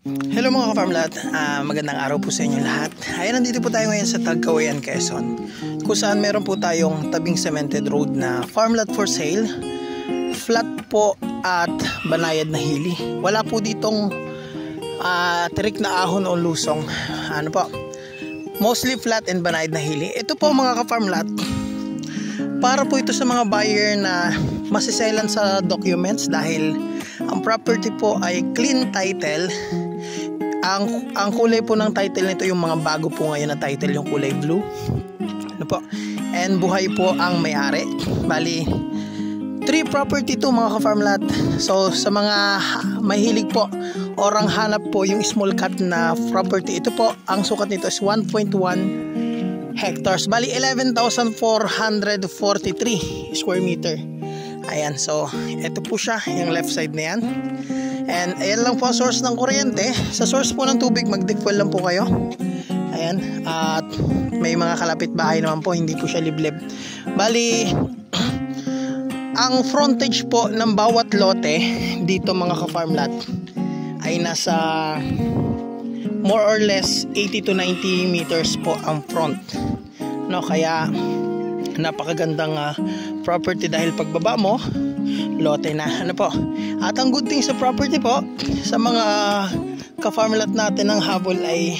Hello mga ka-farmlat, magandang araw po sa inyo lahat. Ayan, nandito po tayo ngayon sa Tagkawayan, Quezon, kung saan meron po tayong tabing cemented road na farmlat for sale. Flat po at banayad na hili. Wala po ditong tirik na ahon o lusong. Ano po? Mostly flat and banayad na hili. Ito po mga ka-farmlat, para po ito sa mga buyer na masiselan sa documents dahil ang property po ay clean title. Ang kulay po ng title nito, yung mga bago po ngayon na title, yung kulay blue. Ano po? And buhay po ang may-ari. Bali, 3 property to mga ka-farmlat. So sa mga mahilig po orang hanap po yung small cut na property, ito po ang sukat nito is 1.1 hectares. Bali 11,443 square meter. Ayan, so ito po siya, yung left side na yan. And ayan lang po ang source ng kuryente. Sa source po ng tubig, mag-dig well lang po kayo. Ayan, at may mga kalapit bahay naman po, hindi po siya liblib. Bali, ang frontage po ng bawat lote dito mga ka-farmlat ay nasa more or less 80 to 90 meters po ang front. No, kaya napakagandang property dahil pagbaba mo, lote na. Ano po? At ang good thing sa property po, sa mga ka-farmlat natin ng habol ay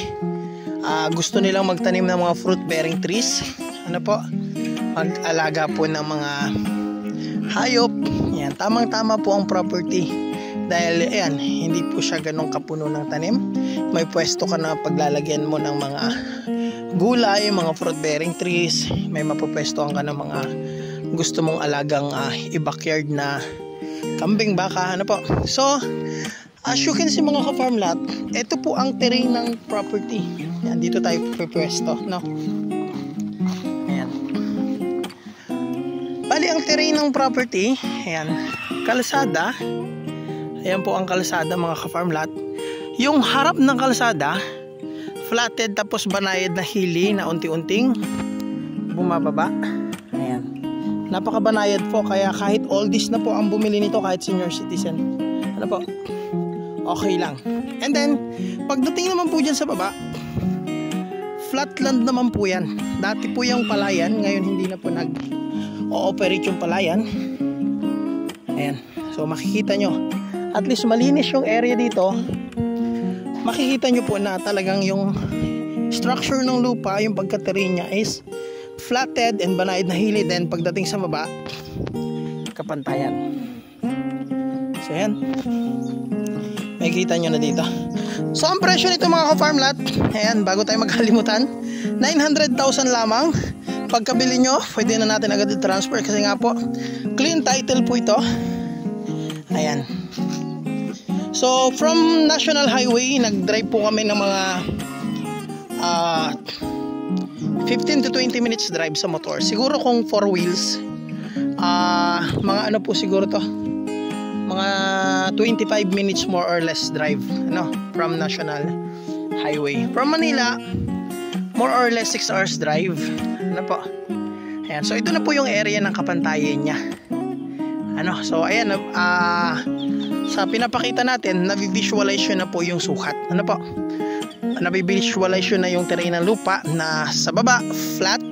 gusto nilang magtanim ng mga fruit bearing trees. Ano po? Mag-alaga po ng mga hayop. Yan, tamang-tama po ang property. Dahil ayan, hindi po siya ganong kapuno ng tanim. May pwesto ka na paglalagyan mo ng mga gulay, mga fruit bearing trees. May mapupwestohan ka ng mga gusto mong alagang i-backyard na kambing, baka, ano po. So as you can see mga ka-farmlat, ito po ang terrain ng property. Yan, dito tayo pupwesto, no? Ayan. Bali ang terrain ng property, ayan, kalsada. Ayan po ang kalsada mga ka-farmlat. Yung harap ng kalsada flatted, tapos banayad na hili na unti-unting bumababa. Ayan, napakabanayad po, kaya kahit oldies na po ang bumili nito, kahit senior citizen, ano po, okay lang. And then pagdating naman po dyan sa baba, flatland naman po yan. Dati po yung palayan, ngayon hindi na po nag-ooperate yung palayan. Ayan, so makikita nyo, at least malinis yung area dito. Makikita nyo po na talagang yung structure ng lupa, yung pagka-terrain niya is flatted and banayad na hili. Then pagdating sa baba, kapantayan. So yan, makikita nyo na dito. So ang presyo nito mga ka-farmlat, ayan, bago tayo magkalimutan, 900,000 lamang. Pagkabili nyo, pwede na natin agad i-transfer kasi nga po clean title po ito. Ayan. So from National Highway, nag-drive po kami ng mga 15 to 20 minutes drive sa motor. Siguro kung 4 wheels, mga ano po siguro to, mga 25 minutes more or less drive, ano, from National Highway. From Manila, more or less 6 hours drive, ano po. Ayan, so ito na po yung area ng kapantayan niya. Ano, so ayan, sa pinapakita natin, nabivisualize na po yung sukat. Ano po? Nabivisualize na yung terrain ng lupa na sa baba, flat.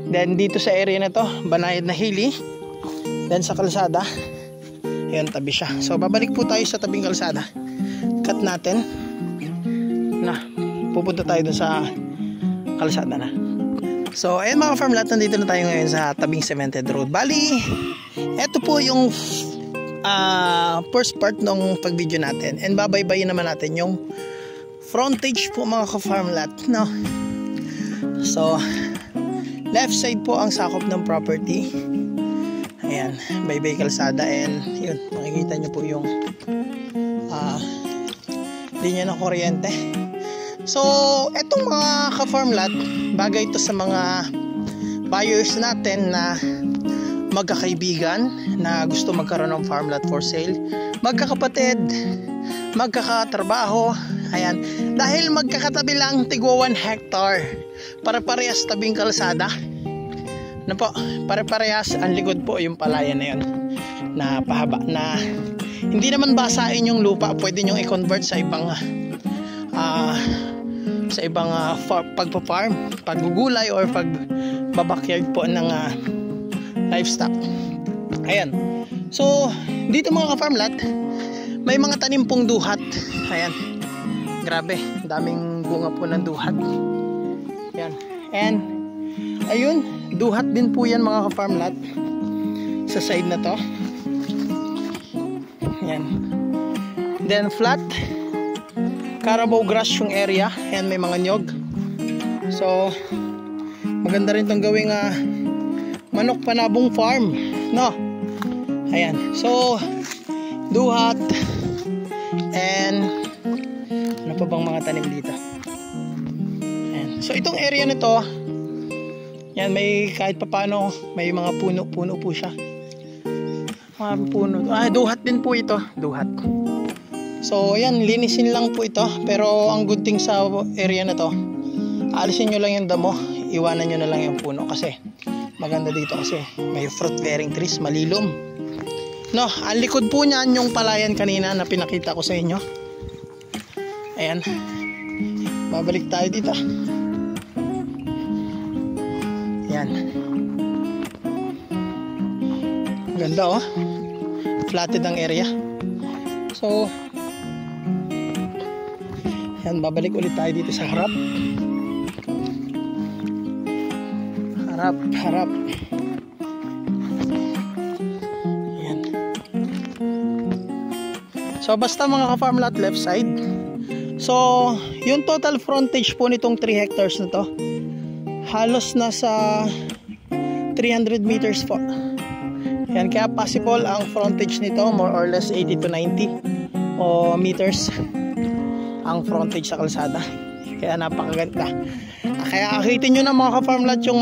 Then dito sa area na to, banayad na hili. Then sa kalsada, ayun, tabi siya. So babalik po tayo sa tabing kalsada. Cut natin. Na, pupunta tayo dun sa kalsada na. So ayun mga farmlat, nandito na tayo ngayon sa tabing cemented road. Bali, eto po yung first part ng pag-video natin, and babaybayin naman natin yung frontage po mga ka-farmlat, no? So left side po ang sakop ng property. Ayan, baybay kalsada, and yun, makikita nyo po yung linya ng kuryente. So etong mga ka-farmlat, bagay ito sa mga buyers natin na magkakaibigan na gusto magkaroon ng farmland for sale, magkakapatid, magkakatrabaho. Ayan, dahil magkakatabi lang, tigwa 1 hectare, para parehas tabing kalsada. Ano po, pare-parehas, ang likod po yung palayan na yun na pahaba, na hindi naman basain yung lupa, pwede nyo i-convert sa ibang pagpa-farm, paggugulay or pag-backyard po ng livestock. Ayan. So dito mga ka-farm lot, may mga tanim pong duhat. Ayan, grabe, daming bunga po ng duhat. Ayan. And ayun, duhat din po yan mga ka-farm lot sa side na to. Ayan. Then flat Carabao grass yung area. Ayan, may mga nyog. So maganda rin tong gawing manok panabong farm, no? Ayan, so duhat. And ano pa bang mga tanim dito? Ayan. So itong area nito, yan, may kahit pa paano may mga puno-puno po siya. Mga puno. Duhat din po ito, duhat. So ayan, linisin lang po ito. Pero ang good thing sa area na to, alisin nyo lang yung damo, iwanan nyo na lang yung puno kasi maganda dito kasi may fruit bearing trees, malilom. No, ang likod po niyan yung palayan kanina na pinakita ko sa inyo. Ayan. Babalik tayo dito. Ayan. Ganda oh. Flatted ang area. So ayan, babalik ulit tayo dito sa harap. Harap. So basta mga ka-farm lot, left side. So yung total frontage po nitong 3 hectares na to, halos nasa 300 meters po. Yan, kaya possible ang frontage nito more or less 80 to 90 meters ang frontage sa kalsada. Kaya napakaganda. Kaya akitin nyo na mga ka-farm lot yung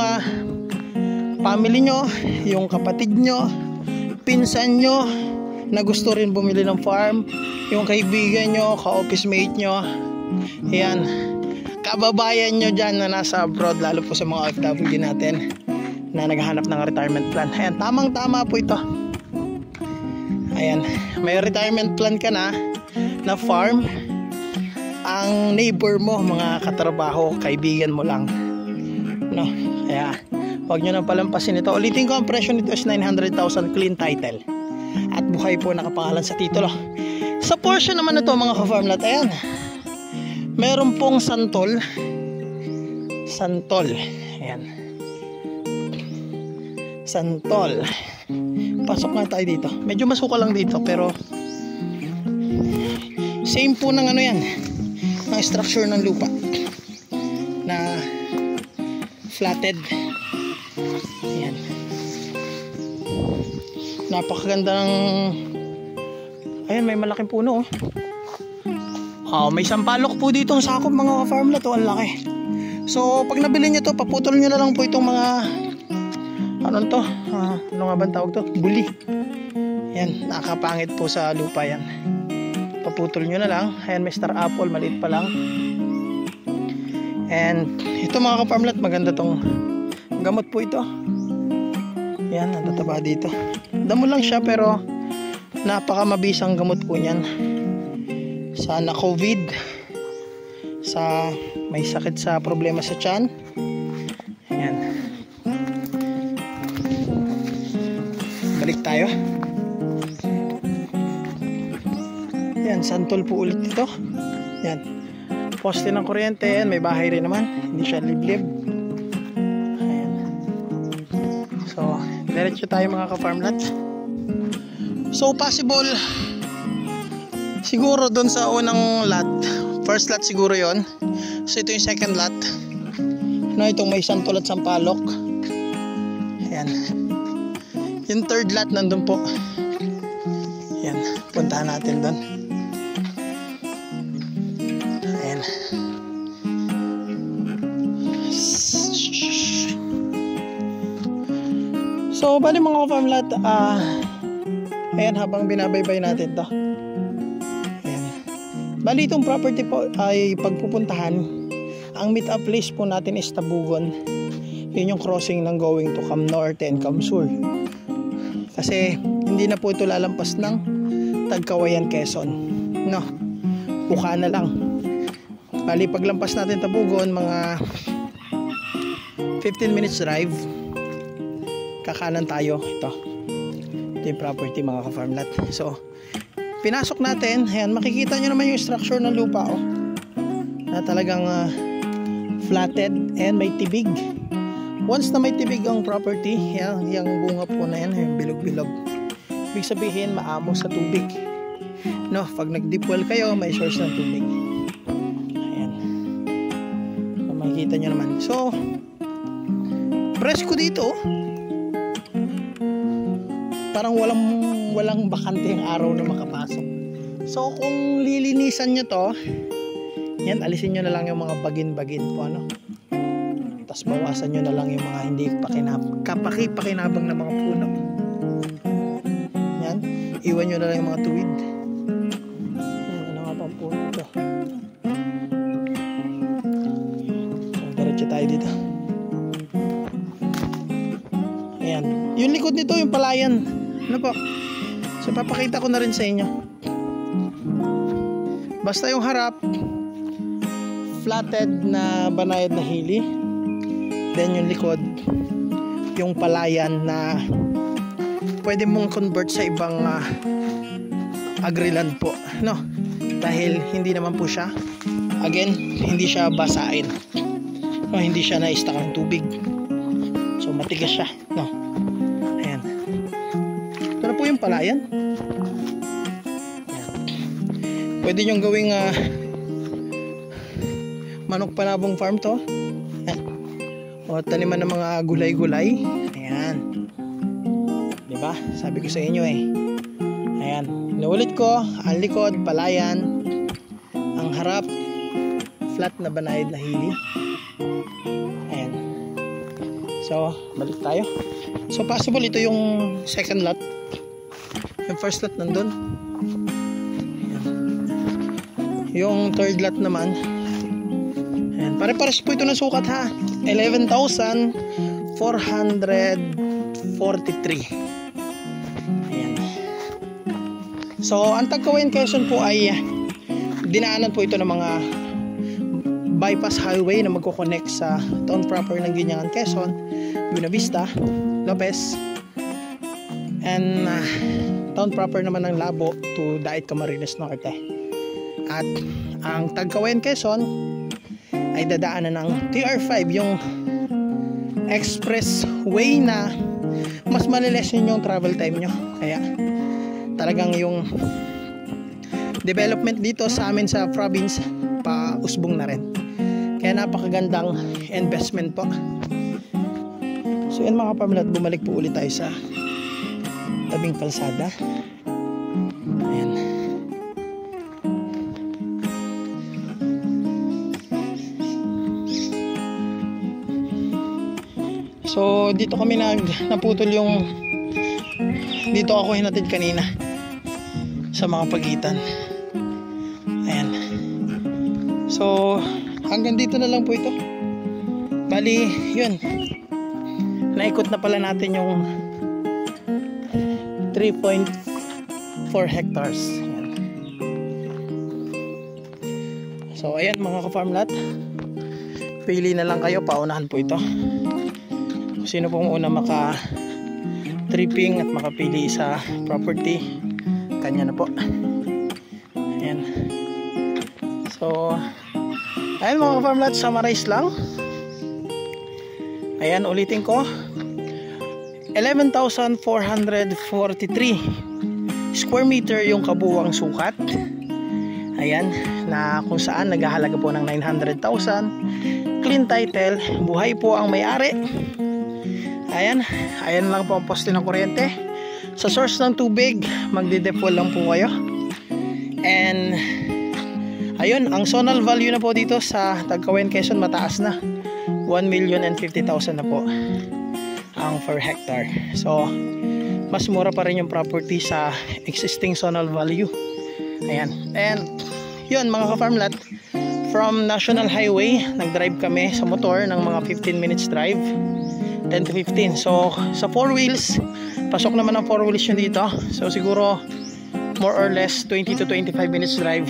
family nyo, yung kapatid nyo, pinsan nyo na gusto rin bumili ng farm, yung kaibigan nyo, ka-office mate nyo, ayan, kababayan nyo dyan na nasa abroad, lalo po sa mga OFW natin na naghahanap ng retirement plan. Ayan, tamang tama po ito. Ayan, may retirement plan ka na farm, ang neighbor mo, mga katrabaho, kaibigan mo lang, no? Kaya huwag nyo nang palampasin ito. Ulitin ko, ang presyo nito is 900,000 clean title at buhay po nakapangalan sa titulo. Sa portion naman na to mga ka-farm lot, ayan, meron pong santol. Ayan, santol. Pasok nga tayo dito. Medyo masuka lang dito pero same po ng ano yan, ng structure ng lupa na flatted. Ayan, napakaganda ng, ayan, may malaking puno oh. May sampalok po dito ang sakop mga ka-farm lot, ang laki. So pag nabili nyo to, paputol nyo na lang po itong mga ano nga ba tawag to? Buli. Yan, nakapangit po sa lupa yan. Paputol nyo na lang. Ayan, may star apple, maliit pa lang. And ito mga ka-farm lot, maganda tong gamot po ito. Yan, natataba dito. Damo lang siya pero napakamabisang gamot po niyan. Sa na-COVID, sa may sakit sa problema sa tiyan. Ayan. Balik tayo. Ayan, santol po ulit ito. Ayan, poste ng kuryente. Ayan, may bahay rin naman, hindi siya liblib. Ayan. So diretso tayo mga ka-farm lot. So possible siguro doon sa unang lot, first lot siguro yon. So ito yung second lot, no, itong may santol at sampalok. Ayan, yung third lot nandun po. Ayan, puntahan natin doon. Ayan, so bali mga ka-farm lot, ayan, habang binabaybay natin to, bali itong property po ay pagpupuntahan, ang meet up place po natin is Tabugon. Yun yung crossing ng going to Cam Norte and Cam Sur. Kasi hindi na po ito lalampas ng Tagkawayan, Quezon. No, buka na lang. Bali, paglampas natin Tabugon, mga 15 minutes drive, kakanan tayo. Ito yung property, mga ka-farmlat. So, pinasok natin. Ayan, makikita nyo naman yung structure ng lupa, oh, na talagang flatted and may tibig. Once na may tibig ang property, yan, yung bunga po na yan, yung bilog-bilog, ibig sabihin maamo sa tubig. No, pag nag-deep well kayo, may source ng tubig. Ayan, so, makikita nyo naman. So, presko dito, parang walang bakante yung araw na makapasok. So, kung lilinisan nyo to, yan, alisin nyo na lang yung mga bagin-bagin po, ano. Tapos bawasan nyo na lang yung mga hindi pakinabang na mga puno. Yan, iwan nyo na lang yung mga tuwid. Yan, ano nga pang puno ito. So, diretso tayo dito. Ayan, yung likod nito, yung palayan. Ano po? So, papakita ko na rin sa inyo. Basta yung harap, flatted na banayad na hili. Then yung likod, yung palayan na pwede mong convert sa ibang agriland po, no? Dahil hindi naman po siya, again, hindi siya basain, no? Hindi siya na-stuck ang tubig. So matigas siya, no? Ayan. Ito na po yung palayan. Ayan. Pwede nyong gawing manok panabong farm to. O taniman ng mga gulay-gulay. Ayan, diba? Sabi ko sa inyo eh. Ayan, inuulit ko. Ang likod, palayan. Ang harap, flat na banayad na hili. Ayan. So, balik tayo. So, possible ito yung second lot. Yung first lot nandun. Ayan. Yung third lot naman, ayan, pare-pares po ito ng sukat, ha. 11,443. Ayan. So, ang Tagkawayan, Quezon po ay dinaanan po ito ng mga bypass highway na magkoconnect sa town proper ng Guinangan, Quezon, Buena Vista, Lopez, and town proper naman ng Labo to Dait, Camarines Norte. At ang Tagkawayan, Quezon ay dadaanan ng TR5, yung expressway na mas malilessen yung travel time nyo. Kaya talagang yung development dito sa amin sa province pa-usbong na rin. Kaya napakagandang investment po. So yan, mga farmlat, bumalik po ulit tayo sa tabing kalsada. Ayan. So dito kami naputol yung, dito ako hinatid kanina sa mga pagitan. Ayan. So hanggang dito na lang po ito. Bali yun, naikot na pala natin yung 3.4 hectares. Ayan. So ayan, mga ka-farmlat, pili na lang kayo, paunahan po ito. Sino pong una maka tripping at makapili sa property, kanya na po. Ayan. So ayan, mga ka-farmlat, summarize lang. Ayan, ulitin ko, 11,443 square meter yung kabuwang sukat. Ayan, na kung saan naghahalaga po ng 900,000. Clean title, buhay po ang may-ari. Ayan, ayan lang po ang poste ng kuryente. Sa source ng tubig, magde-depol lang po kayo. And ayun, ang zonal value na po dito sa Tagkawayan, Quezon, mataas na. 1,050,000 na po ang per hectare. So mas mura pa rin yung property sa existing zonal value. Ayan. And yun, mga ka-farmlat, from National Highway, nag-drive kami sa motor ng mga 15 minutes drive, 10 to 15. So sa 4 wheels, pasok naman ang 4 wheels yun dito. So siguro more or less 20 to 25 minutes drive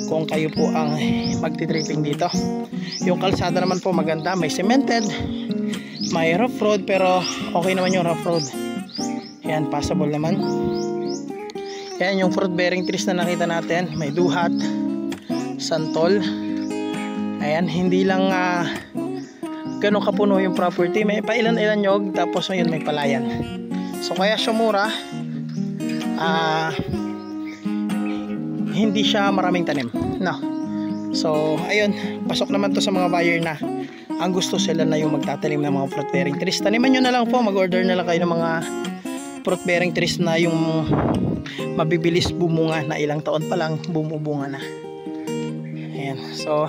kung kayo po ang magti-tripping dito. Yung kalsada naman po maganda, may cemented, may rough road, pero okay naman yung rough road. Ayan, passable naman. Ayan yung fruit bearing trees na nakita natin, may duhat, santol. Ayan, hindi lang ganun kapuno yung property, may pailan-ilan nyog, tapos ngayon may palayan. So kaya siya mura, hindi siya maraming tanim, no. So ayun, pasok naman to sa mga buyer na ang gusto sila na yung magtatanim ng mga fruit bearing trees. Taniman nyo na lang po, mag-order na lang kayo ng mga fruit bearing trees na yung mabibilis bumunga, na ilang taon pa lang bumubunga na. Ayan, so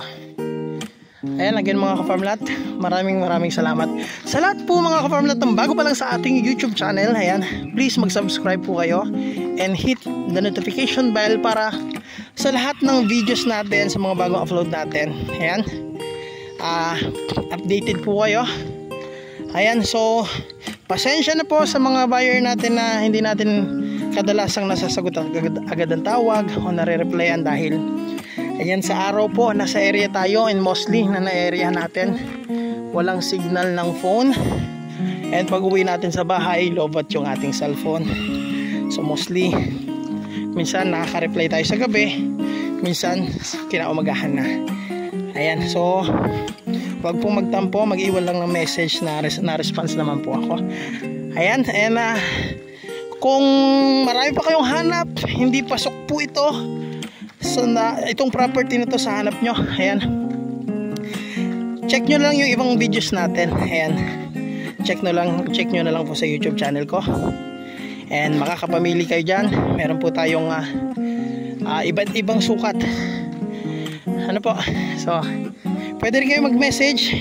ayan, again mga ka-farmlat, maraming salamat sa lahat po mga ka-farmlat ng bago pa lang sa ating YouTube channel. Ayan, please mag-subscribe po kayo and hit the notification bell para sa lahat ng videos natin, sa mga bagong upload natin. Ayan, updated po kayo. Ayan, so pasensya na po sa mga buyer natin na hindi natin kadalasang nasasagot agad ang tawag o nare-replyan dahil ayan, sa araw po nasa area tayo, and mostly na area natin walang signal ng phone, and pag uwi natin sa bahay lobat yung ating cellphone. So mostly minsan nakaka-reply tayo sa gabi, minsan kinaumagahan na. Ayan, so wag pong magtampo, mag-iwan lang ng message na response naman po ako. Ayan, and kung marami pa kayong hanap, hindi pasok po ito, so itong property na to sa hanap nyo, ayan, check nyo lang yung ibang videos natin. Ayan, check nyo na lang po sa YouTube channel ko, and makakapamili kayo dyan. Meron po tayong iba't ibang sukat, ano po. So pwede rin kayo mag-message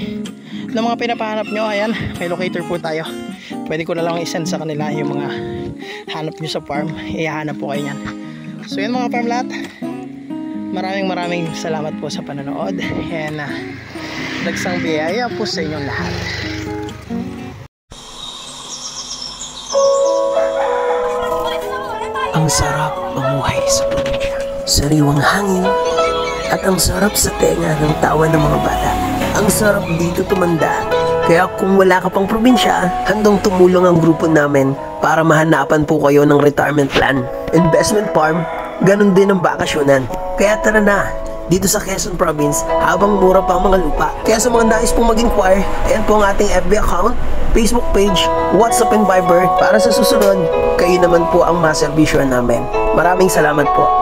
ng mga pinapahanap nyo. Ayan, may locator po tayo, pwede ko na lang i-send sa kanila yung mga hanap nyo sa farm, ihahanap po kayo yan. So yun mga farmlat, maraming salamat po sa panonood, and dagsang biyaya po sa inyong lahat. Ang sarap mamuhay sa probinsya, sariwang hangin at ang sarap sa tenga ng tawa ng mga bata. Ang sarap dito tumanda, kaya kung wala ka pang probinsya, handang tumulong ang grupo namin para mahanapan po kayo ng retirement plan, investment farm, ganun din ang bakasyonan. Kaya tara na, dito sa Quezon Province, habang mura pa ang mga lupa. Kaya sa mga nais pong mag-inquire, ayan po ang ating FB account, Facebook page, WhatsApp and Viber, para sa susunod, kayo naman po ang maservisyohan namin. Maraming salamat po.